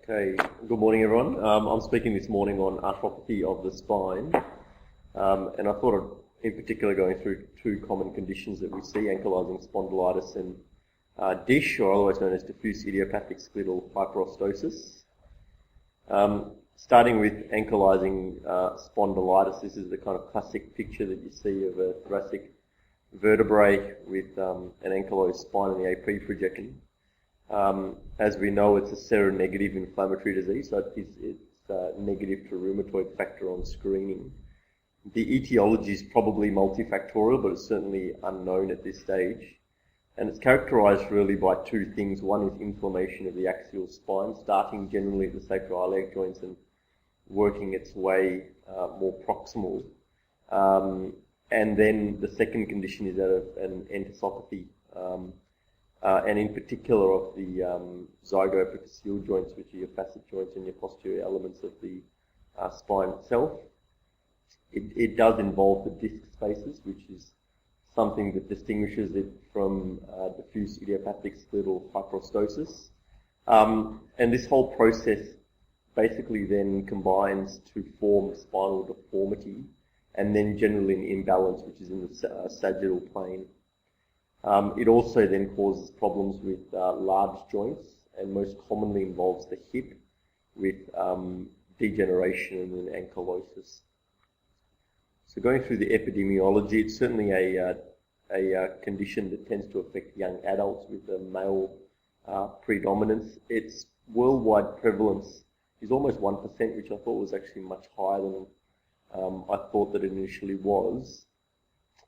Okay, good morning everyone. I'm speaking this morning on arthropathy of the spine, and I thought of, in particular, going through two common conditions that we see, ankylosing spondylitis and DISH, or otherwise known as diffuse idiopathic skeletal hyperostosis. Starting with ankylosing spondylitis, this is the kind of classic picture that you see of a thoracic vertebrae with an ankylosed spine in the AP projection. As we know, it's a seronegative inflammatory disease, so it's negative to rheumatoid factor on screening. The etiology is probably multifactorial, but it's certainly unknown at this stage. And it's characterized really by two things. One is inflammation of the axial spine, starting generally at the sacroiliac joints and working its way more proximal. And then the second condition is that of an enthesopathy, and in particular of the zygoepiphyseal joints, which are your facet joints and your posterior elements of the spine itself. It does involve the disc spaces, which is something that distinguishes it from diffuse idiopathic skeletal hyperostosis. And this whole process basically then combines to form spinal deformity and then generally an imbalance, which is in the sagittal plane. It also then causes problems with large joints and most commonly involves the hip with degeneration and then ankylosis. So going through the epidemiology, it's certainly a condition that tends to affect young adults with a male predominance. Its worldwide prevalence is almost 1%, which I thought was actually much higher than I thought that it initially was.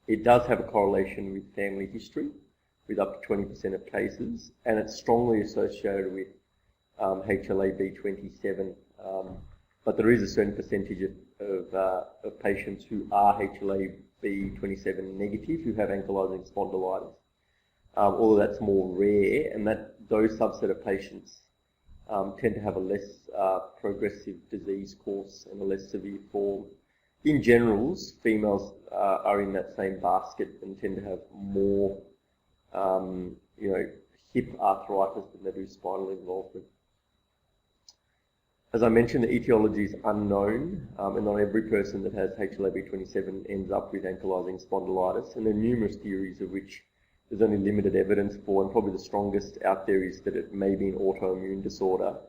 It does have a correlation with family history, with up to 20% of cases, and it's strongly associated with HLA-B27. But there is a certain percentage of patients who are HLA-B27 negative who have ankylosing spondylitis, although that's more rare, and those subset of patients tend to have a less progressive disease course and a less severe form. In general, females are in that same basket and tend to have more, hip arthritis than they do spinal involvement. As I mentioned, the etiology is unknown, and not every person that has HLA-B27 ends up with ankylosing spondylitis, and there are numerous theories of which there's only limited evidence for, and probably the strongest out there is that it may be an autoimmune disorder.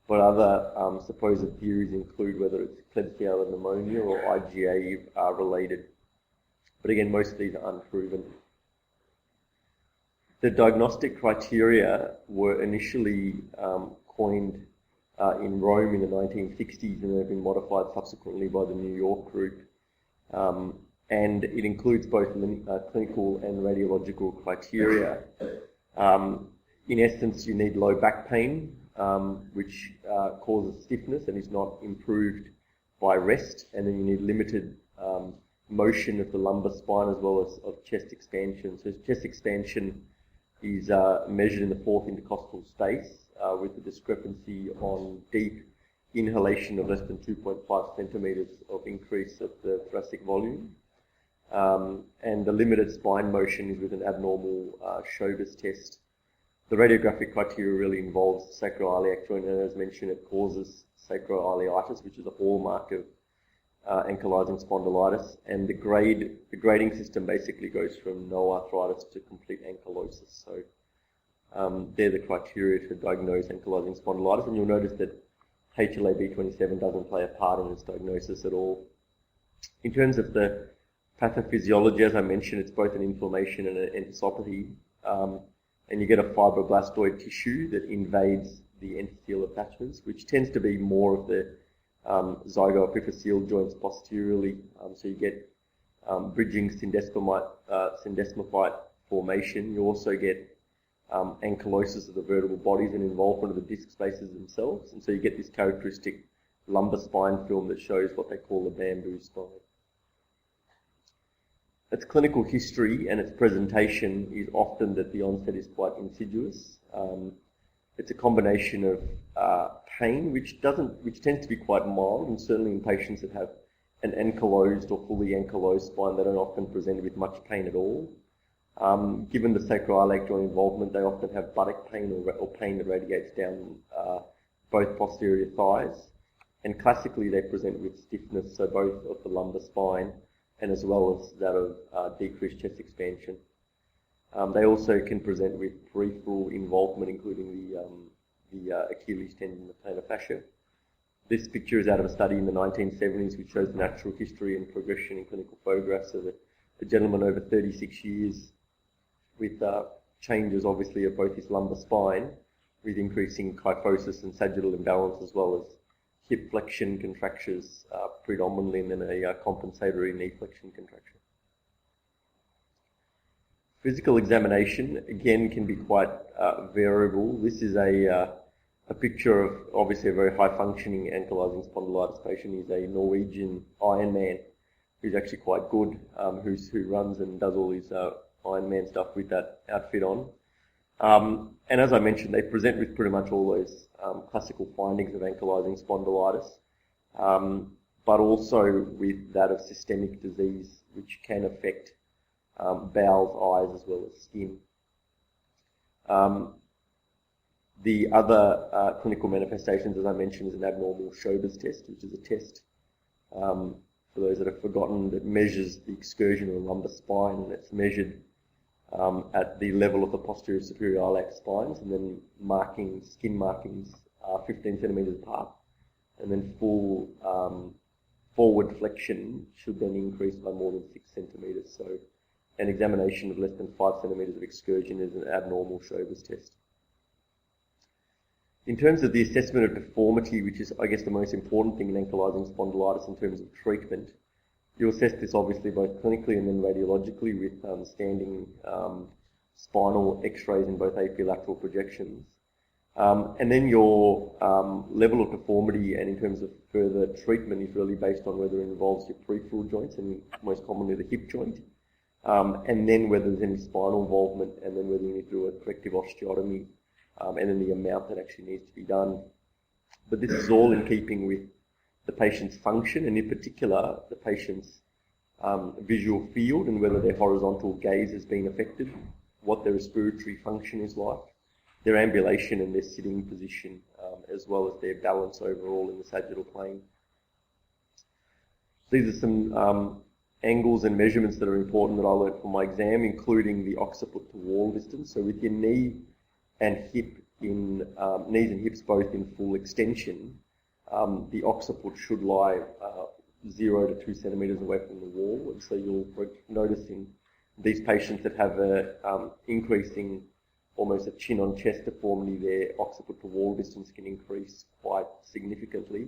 But other supposed theories include whether it's Klebsiella pneumonia or IgA related. But again, most of these are unproven. The diagnostic criteria were initially coined in Rome in the 1960s, and they've been modified subsequently by the New York group. And it includes both clinical and radiological criteria. In essence, you need low back pain, which causes stiffness and is not improved by rest, and then you need limited motion of the lumbar spine as well as of chest expansion. So chest expansion is measured in the fourth intercostal space with the discrepancy on deep inhalation of less than 2.5 centimeters of increase of the thoracic volume. And the limited spine motion is with an abnormal Chauvis test. The radiographic criteria really involves the sacroiliac joint, and as mentioned, it causes sacroiliitis, which is a hallmark of ankylosing spondylitis. And the grading system basically goes from no arthritis to complete ankylosis. So they're the criteria to diagnose ankylosing spondylitis, and you'll notice that HLA-B27 doesn't play a part in its diagnosis at all. In terms of the pathophysiology, as I mentioned, it's both an inflammation and an enthesopathy. And you get a fibroblastoid tissue that invades the enthesial attachments, which tends to be more of the zygoepiphyseal joints posteriorly. So you get bridging syndesmophyte formation. You also get ankylosis of the vertebral bodies and involvement of the disc spaces themselves. And so you get this characteristic lumbar spine film that shows what they call a bamboo spine. Its clinical history and its presentation is often that the onset is quite insidious. It's a combination of pain, which tends to be quite mild, and certainly in patients that have an ankylosed or fully ankylosed spine, they don't often present with much pain at all. Given the sacroiliac joint involvement, they often have buttock pain or pain that radiates down both posterior thighs, and classically they present with stiffness, so both of the lumbar spine and as well as that of decreased chest expansion. They also can present with peripheral involvement, including the Achilles tendon, the plantar fascia. This picture is out of a study in the 1970s which shows the natural history and progression in clinical photographs of a gentleman over 36 years with changes obviously of both his lumbar spine with increasing kyphosis and sagittal imbalance, as well as hip flexion contractures predominantly, and then a compensatory knee flexion contraction. Physical examination, again, can be quite variable. This is a picture of obviously a very high-functioning ankylosing spondylitis patient. He's a Norwegian Ironman who's actually quite good, who runs and does all his Ironman stuff with that outfit on. And as I mentioned, they present with pretty much all those classical findings of ankylosing spondylitis, but also with that of systemic disease, which can affect bowels, eyes, as well as skin. The other clinical manifestations, as I mentioned, is an abnormal Schober's test, which is a test, for those that have forgotten, that measures the excursion of the lumbar spine, and it's measured at the level of the posterior superior iliac spines, and then skin markings are 15 centimetres apart, and then full forward flexion should then increase by more than 6 centimetres. So an examination of less than 5 centimetres of excursion is an abnormal Schober's test. In terms of the assessment of deformity, which is, I guess, the most important thing in ankylosing spondylitis in terms of treatment, you assess this obviously both clinically and then radiologically with standing spinal x-rays in both apiolateral projections. And then your level of deformity, and in terms of further treatment, is really based on whether it involves your peripheral joints, and most commonly the hip joint, and then whether there's any spinal involvement, and then whether you need to do a corrective osteotomy, and then the amount that actually needs to be done. But this is all in keeping with the patient's function, and in particular the patient's visual field, and whether their horizontal gaze has been affected, what their respiratory function is like, their ambulation and their sitting position, as well as their balance overall in the sagittal plane. These are some angles and measurements that are important that I learned from my exam, including the occiput to wall distance. So with your knee and hip knees and hips both in full extension, the occiput should lie 0 to 2 centimetres away from the wall, and so you'll notice in these patients that have a increasing, almost a chin-on-chest deformity, their occiput to wall distance can increase quite significantly.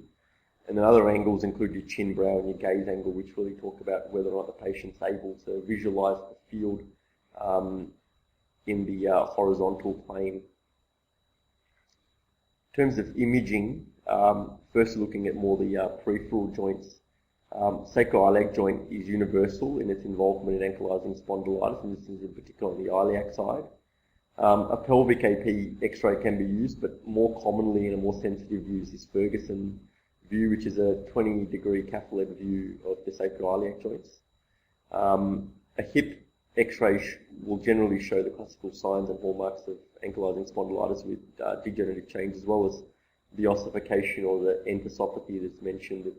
And then other angles include your chin brow and your gaze angle, which really talk about whether or not the patient's able to visualise the field in the horizontal plane. In terms of imaging, first looking at more the peripheral joints, sacroiliac joint is universal in its involvement in ankylosing spondylitis, and this is in particular on the iliac side. A pelvic AP X-ray can be used, but more commonly and a more sensitive view is this Ferguson view, which is a 20-degree cath-lab view of the sacroiliac joints. A hip X-ray will generally show the classical signs and hallmarks of ankylosing spondylitis with degenerative change, as well as the ossification or the enthesopathy that's mentioned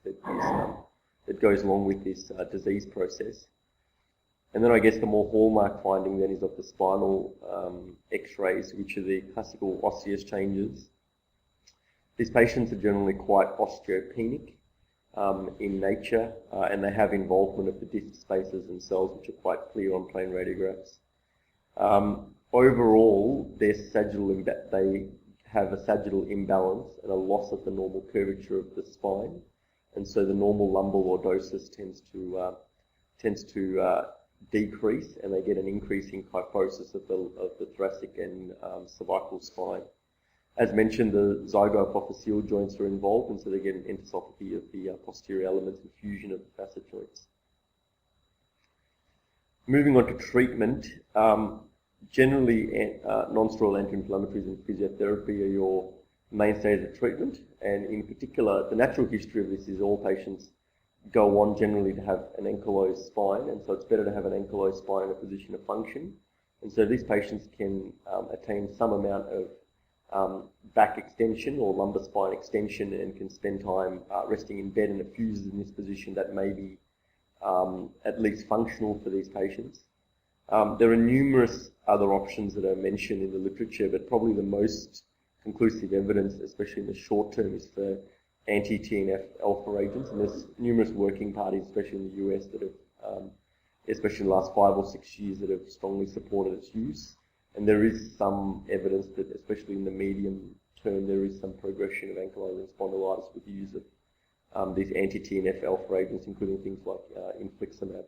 that goes along with this disease process. And then I guess the more hallmark finding then is of the spinal X-rays, which are the classical osseous changes. These patients are generally quite osteopenic in nature, and they have involvement of the disc spaces and cells, which are quite clear on plain radiographs. Overall, they have a sagittal imbalance and a loss of the normal curvature of the spine, and so the normal lumbar lordosis tends to decrease, and they get an increasing kyphosis of the thoracic and cervical spine. As mentioned, the zygohypophyseal joints are involved, and so they get an enthesopathy of the posterior elements and fusion of the facet joints. Moving on to treatment, generally non-steroidal anti-inflammatories and physiotherapy are your mainstays of treatment, and in particular, the natural history of this is all patients go on generally to have an ankylosed spine, and so it's better to have an ankylosed spine in a position of function. And so these patients can attain some amount of back extension or lumbar spine extension and can spend time resting in bed, and it fuses in this position that may be at least functional for these patients. There are numerous other options that are mentioned in the literature, but probably the most conclusive evidence, especially in the short term, is for anti-TNF alpha agents. And there's numerous working parties, especially in the US, that have, especially in the last 5 or 6 years, that have strongly supported its use. And there is some evidence that, especially in the medium term, there is some progression of ankylosing spondylitis with the use of these anti-TNF alpha agents, including things like infliximab.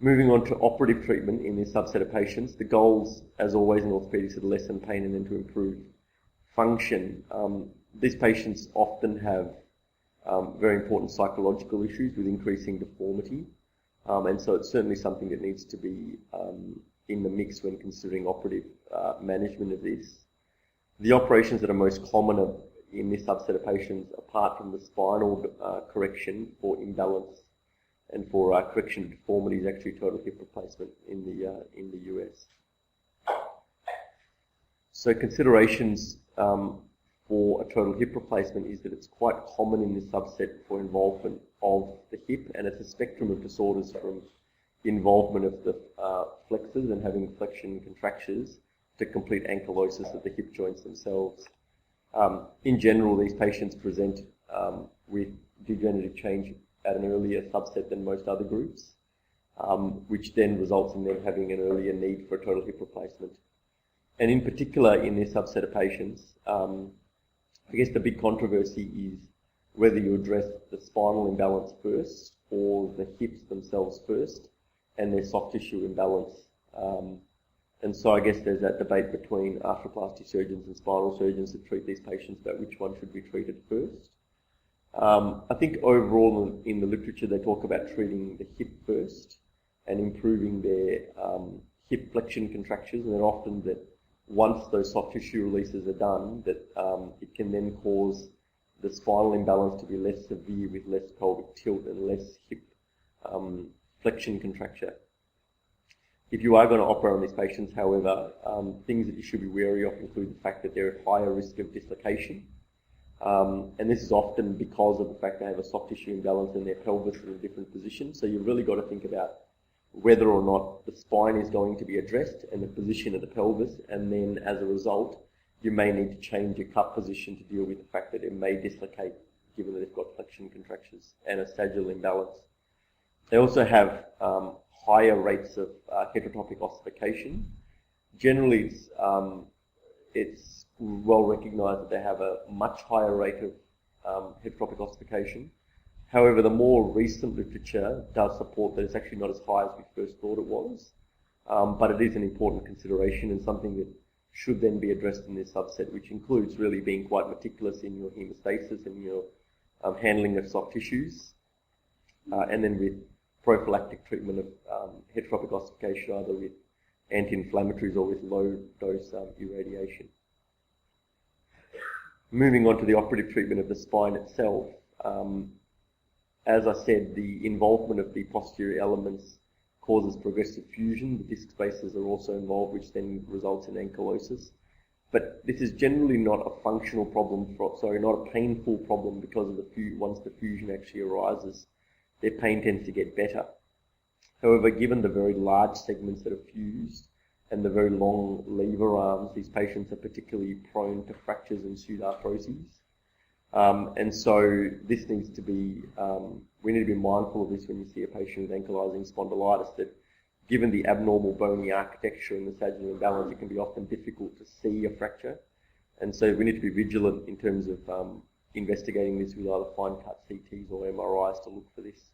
Moving on to operative treatment in this subset of patients, the goals, as always in orthopedics, are to lessen pain and then to improve function. These patients often have very important psychological issues with increasing deformity, and so it's certainly something that needs to be in the mix when considering operative management of this. The operations that are most common in this subset of patients, apart from the spinal correction for imbalance and for correction of deformity, is actually total hip replacement in the US. So considerations for a total hip replacement is that it's quite common in this subset for involvement of the hip, and it's a spectrum of disorders from involvement of the flexors and having flexion contractures to complete ankylosis of the hip joints themselves. In general, these patients present with degenerative change at an earlier subset than most other groups, which then results in them having an earlier need for a total hip replacement. And in particular, in this subset of patients, I guess the big controversy is whether you address the spinal imbalance first or the hips themselves first and their soft tissue imbalance. And so I guess there's that debate between arthroplasty surgeons and spinal surgeons that treat these patients about which one should be treated first. I think overall in the literature they talk about treating the hip first and improving their hip flexion contractures, and then often that once those soft tissue releases are done, that it can then cause the spinal imbalance to be less severe with less pelvic tilt and less hip flexion contracture. If you are going to operate on these patients, however, things that you should be wary of include the fact that they're at higher risk of dislocation. And this is often because of the fact they have a soft tissue imbalance in their pelvis in a different position. So you've really got to think about whether or not the spine is going to be addressed and the position of the pelvis, and then as a result, you may need to change your cup position to deal with the fact that it may dislocate given that they've got flexion contractures and a sagittal imbalance. They also have higher rates of heterotopic ossification. Generally, it's well recognized that they have a much higher rate of heterotopic ossification. However, the more recent literature does support that it's actually not as high as we first thought it was, but it is an important consideration and something that should then be addressed in this subset, which includes really being quite meticulous in your hemostasis and your handling of soft tissues, and then with prophylactic treatment of heterotopic ossification, either with anti-inflammatories or with low-dose irradiation. Moving on to the operative treatment of the spine itself, as I said, the involvement of the posterior elements causes progressive fusion. The disc spaces are also involved, which then results in ankylosis. But this is generally not a functional problem, not a painful problem, because of once the fusion actually arises, their pain tends to get better. However, given the very large segments that are fused and the very long lever arms, these patients are particularly prone to fractures and pseudarthroses. And so this needs to be, we need to be mindful of this when you see a patient with ankylosing spondylitis, that given the abnormal bony architecture and the sagittal imbalance, it can be often difficult to see a fracture. And so we need to be vigilant in terms of investigating this with either fine-cut CTs or MRIs to look for this.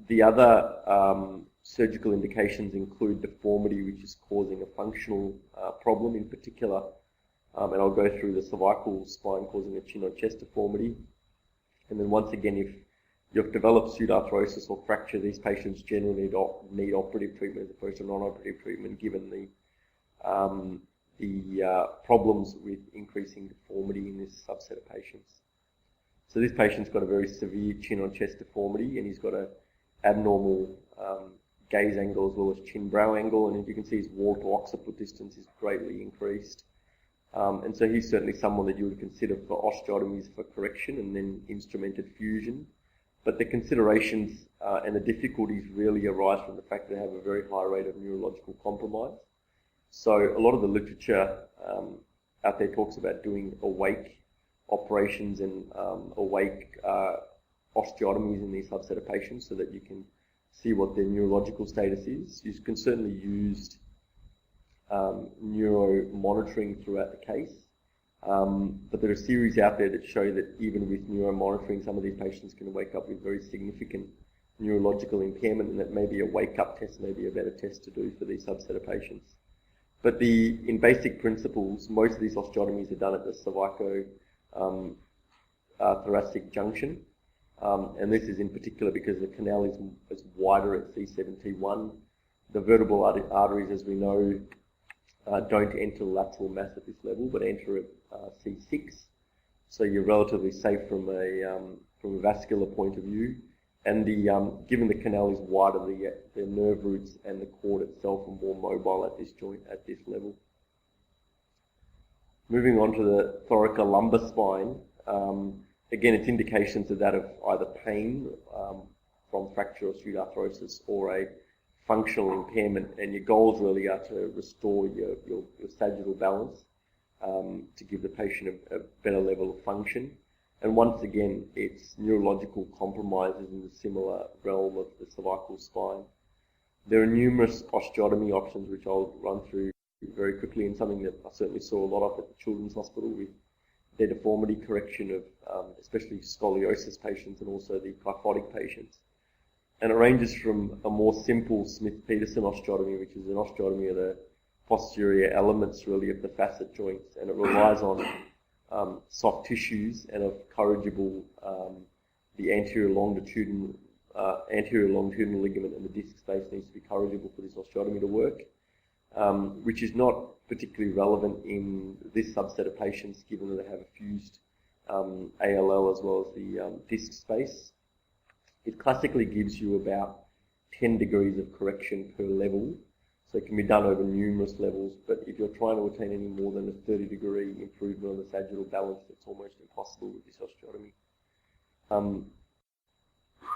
The other surgical indications include deformity, which is causing a functional problem in particular. And I'll go through the cervical spine causing a chin or chest deformity. And then once again, if you've developed pseudarthrosis or fracture, these patients generally need operative treatment as opposed to non-operative treatment, given the problems with increasing deformity in this subset of patients. So this patient's got a very severe chin or chest deformity, and he's got an abnormal gaze angle as well as chin-brow angle, and as you can see his wall to occiput distance is greatly increased. And so he's certainly someone that you would consider for osteotomies for correction and then instrumented fusion. But the considerations and the difficulties really arise from the fact that they have a very high rate of neurological compromise. So a lot of the literature out there talks about doing awake operations and awake osteotomies in these subset of patients so that you can see what their neurological status is. You can certainly use neuromonitoring throughout the case, but there are series out there that show that even with neuromonitoring, some of these patients can wake up with very significant neurological impairment, and that maybe a wake-up test may be a better test to do for these subset of patients. But in basic principles, most of these osteotomies are done at the cervico-thoracic junction, and this is in particular because the canal is wider at C7T1. The vertebral arteries, as we know, don't enter lateral mass at this level, but enter at C6. So you're relatively safe from a vascular point of view. And given the canal is wider, the nerve roots and the cord itself are more mobile at this joint at this level. Moving on to the thoracolumbar spine, again, its indications are that of either pain from fracture or pseudarthrosis or a functional impairment, and your goals really are to restore your sagittal balance to give the patient a better level of function. And once again, it's neurological compromises in the similar realm of the cervical spine. There are numerous osteotomy options which I'll run through very quickly, and something that I certainly saw a lot of at the Children's Hospital with their deformity correction of especially scoliosis patients and also the kyphotic patients. And it ranges from a more simple Smith-Peterson osteotomy, which is an osteotomy of the posterior elements really of the facet joints, and it relies on soft tissues and of corrigible, the anterior longitudinal ligament and the disc space needs to be corrigible for this osteotomy to work, which is not particularly relevant in this subset of patients given that they have a fused ALL as well as the disc space. It classically gives you about 10 degrees of correction per level, so it can be done over numerous levels, but if you're trying to attain any more than a 30-degree improvement on the sagittal balance, it's almost impossible with this osteotomy.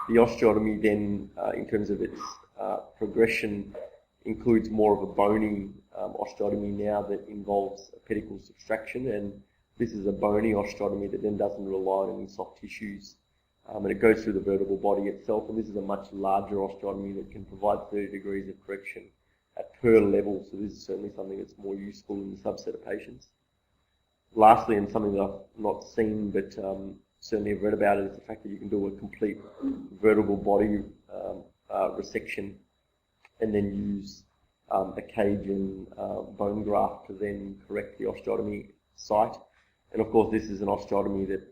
The osteotomy then, in terms of its progression, includes more of a bony osteotomy now that involves a pedicle subtraction, and this is a bony osteotomy that then doesn't rely on any soft tissues. And it goes through the vertebral body itself, and this is a much larger osteotomy that can provide 30 degrees of correction at per level, so this is certainly something that's more useful in the subset of patients. Lastly, and something that I've not seen but certainly have read about, is the fact that you can do a complete vertebral body resection and then use a cage and bone graft to then correct the osteotomy site. And of course, this is an osteotomy that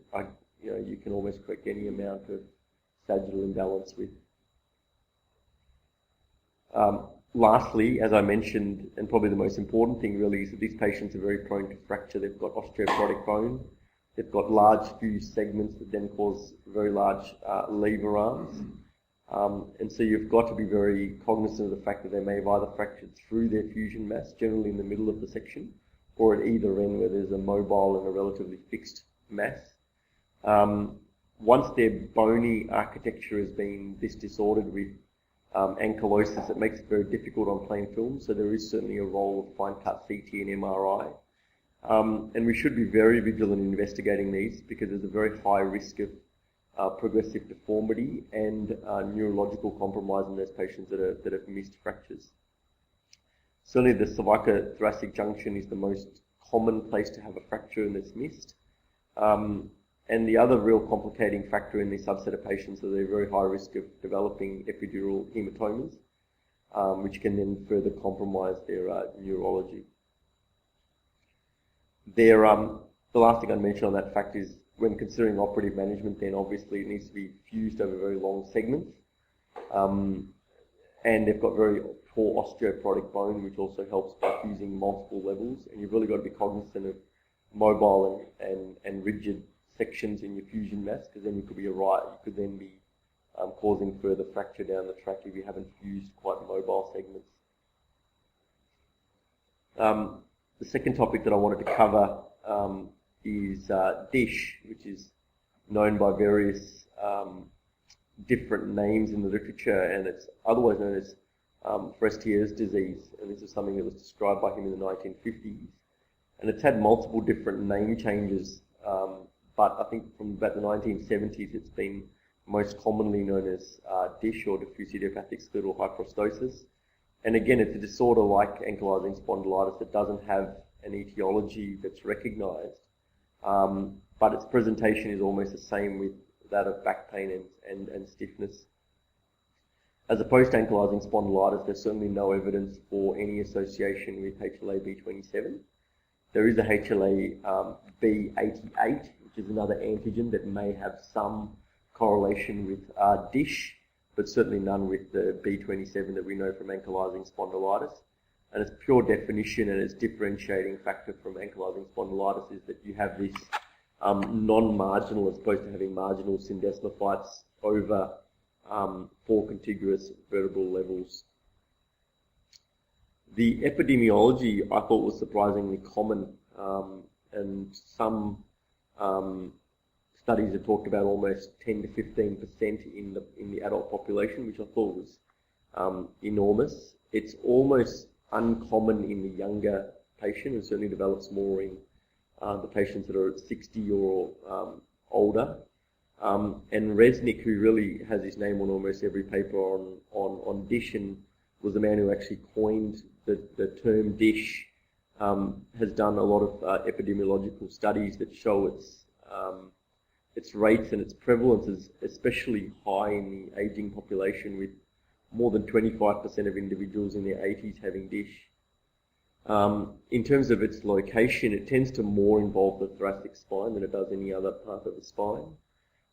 you can almost correct any amount of sagittal imbalance with. Lastly, as I mentioned, and probably the most important thing really, is that these patients are very prone to fracture. They've got osteoporotic bone. They've got large fused segments that then cause very large lever arms. And so you've got to be very cognizant of the fact that they may have either fractured through their fusion mass, generally in the middle of the section, or at either end where there's a mobile and a relatively fixed mass. Once their bony architecture has been this disordered with ankylosis, it makes it very difficult on plain film, so there is certainly a role of fine-cut CT and MRI. And we should be very vigilant in investigating these because there's a very high risk of progressive deformity and neurological compromise in those patients that have missed fractures. Certainly the cervicothoracic junction is the most common place to have a fracture and that's missed. And the other real complicating factor in this subset of patients is they're very high risk of developing epidural hematomas, which can then further compromise their neurology. The last thing I'd mention on that fact is when considering operative management, then obviously it needs to be fused over very long segments. And they've got very poor osteoporotic bone, which also helps by fusing multiple levels. And you've really got to be cognizant of mobile and rigid sections in your fusion mass, because then you could then be causing further fracture down the track if you haven't fused quite mobile. mobile segments. The second topic that I wanted to cover is dish, which is known by various different names in the literature, and it's otherwise known as Forestier's disease, and this is something that was described by him in the 1950s. And it's had multiple different name changes, but I think from about the 1970s it's been most commonly known as DISH, or diffuse idiopathic skeletal hyperostosis. And again, it's a disorder like ankylosing spondylitis that doesn't have an etiology that's recognised, but its presentation is almost the same with that of back pain and stiffness. As opposed to ankylosing spondylitis, there's certainly no evidence for any association with HLA-B27. There is a HLA-B88, which is another antigen that may have some correlation with DISH, but certainly none with the B27 that we know from ankylosing spondylitis. And its pure definition and its differentiating factor from ankylosing spondylitis is that you have this non-marginal, as opposed to having marginal syndesmophytes over 4 contiguous vertebral levels. The epidemiology I thought was surprisingly common, and some studies have talked about almost 10 to 15% in the adult population, which I thought was enormous. It's almost uncommon in the younger patient, and certainly develops more in the patients that are 60 or older. And Resnick, who really has his name on almost every paper on DISH, and was the man who actually coined the term DISH, has done a lot of epidemiological studies that show its rates and its prevalence is especially high in the aging population, with more than 25% of individuals in their 80s having DISH. In terms of its location, it tends to more involve the thoracic spine than it does any other part of the spine.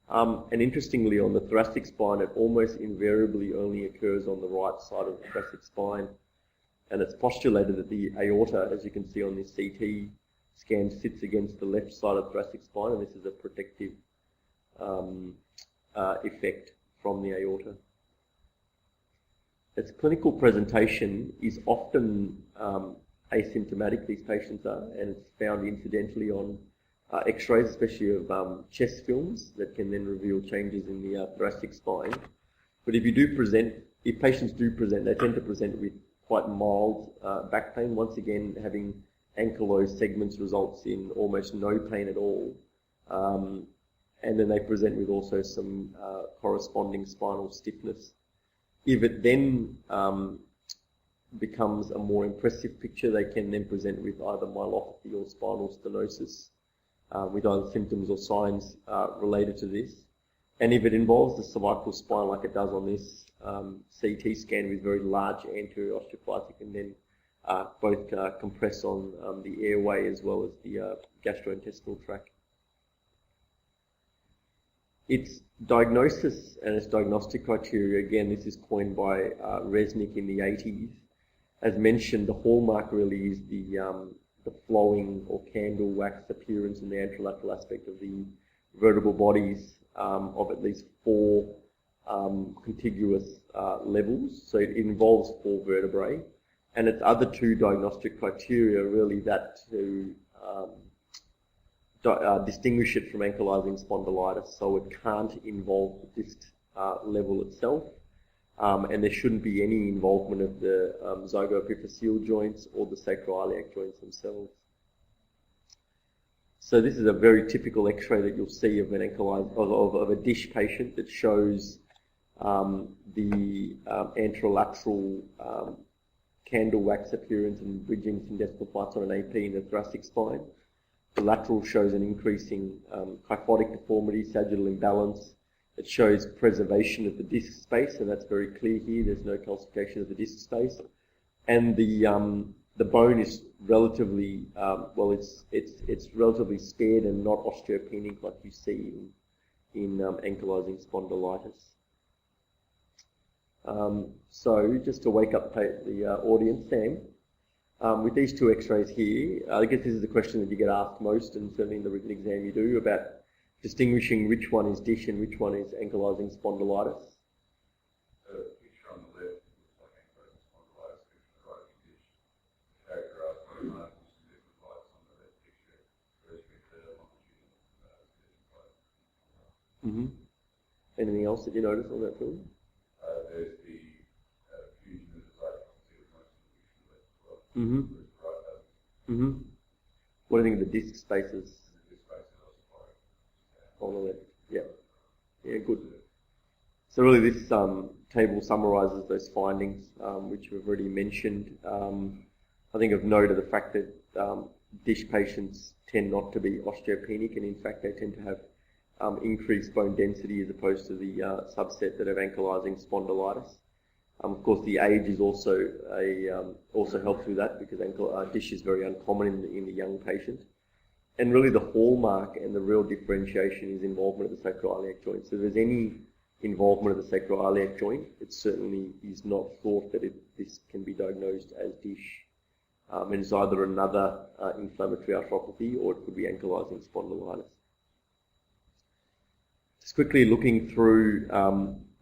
And interestingly, on the thoracic spine, it almost invariably only occurs on the right side of the thoracic spine. And it's postulated that the aorta, as you can see on this CT scan, sits against the left side of the thoracic spine, and this is a protective effect from the aorta. Its clinical presentation is often asymptomatic, these patients are, and it's found incidentally on x-rays, especially of chest films, that can then reveal changes in the thoracic spine. But if patients do present, they tend to present with quite mild back pain. Once again, having ankylosed segments results in almost no pain at all. And then they present with also some corresponding spinal stiffness. If it then becomes a more impressive picture, they can then present with either myelopathy or spinal stenosis, with either symptoms or signs related to this. And if it involves the cervical spine like it does on this CT scan, with very large anterior osteophytes, it can then both compress on the airway as well as the gastrointestinal tract. Its diagnosis and its diagnostic criteria, again, this is coined by Resnick in the 80s. As mentioned, the hallmark really is the flowing or candle wax appearance in the anterolateral aspect of the vertebral bodies of at least 4 contiguous levels. So it involves 4 vertebrae. And its other 2 diagnostic criteria are really that to distinguish it from ankylosing spondylitis. So it can't involve the disc level itself, and there shouldn't be any involvement of the zygoepiphyseal joints or the sacroiliac joints themselves. So this is a very typical X-ray that you'll see of an of a DISH patient that shows the anterolateral candle wax appearance and bridging syndesmophytes on an AP in the thoracic spine. The lateral shows an increasing kyphotic deformity, sagittal imbalance. It shows preservation of the disc space, and that's very clear here. There's no calcification of the disc space. And the bone is relatively, it's relatively spared and not osteopenic like you see in ankylosing spondylitis. So just to wake up the audience, Sam, with these 2 X-rays here, I guess this is the question that you get asked most, and certainly in the written exam you do, about distinguishing which one is DISH and which one is ankylosing spondylitis. The picture on the left looks like ankylosing else that you noticed on that film? There's the fusion of the right consideration as well. Mm-hmm. What do you think of the disc spaces? On the left. Yeah. Yeah, good. So really this table summarises those findings, which we've already mentioned. I think of note of the fact that DISH patients tend not to be osteopenic, and in fact they tend to have increased bone density as opposed to the subset that have ankylosing spondylitis. Of course, the age is also also helps with that, because DISH is very uncommon in the young patient. And really the hallmark and the real differentiation is involvement of the sacroiliac joint. So if there's any involvement of the sacroiliac joint, it certainly is not thought that this can be diagnosed as DISH. And it's either another inflammatory arthropathy, or it could be ankylosing spondylitis. Just quickly looking through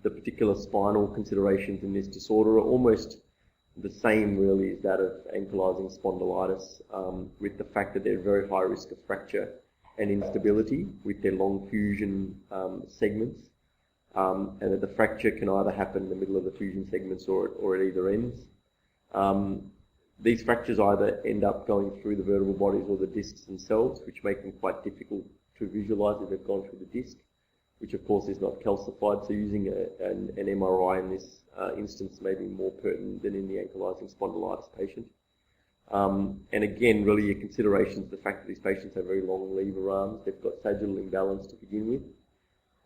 the particular spinal considerations in this disorder are almost the same really as that of ankylosing spondylitis, with the fact that they're at very high risk of fracture and instability with their long fusion segments, and that the fracture can either happen in the middle of the fusion segments or at either ends. These fractures either end up going through the vertebral bodies or the discs themselves, which make them quite difficult to visualise if they've gone through the disc, which of course is not calcified. So using an MRI in this instance may be more pertinent than in the ankylosing spondylitis patient. And again, really your consideration is the fact that these patients have very long lever arms, they've got sagittal imbalance to begin with,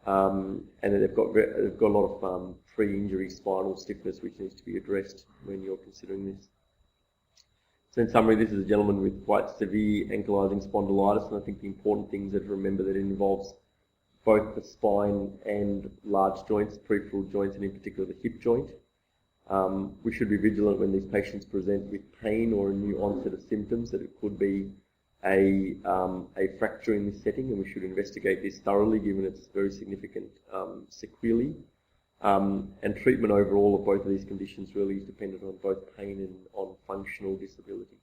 and then they've got a lot of pre-injury spinal stiffness which needs to be addressed when you're considering this. So in summary, this is a gentleman with quite severe ankylosing spondylitis, and I think the important things are to remember that it involves both the spine and large joints, peripheral joints, and in particular the hip joint. We should be vigilant when these patients present with pain or a new onset of symptoms, that it could be a fracture in this setting, and we should investigate this thoroughly given its very significant sequelae. And treatment overall of both of these conditions really is dependent on both pain and on functional disability.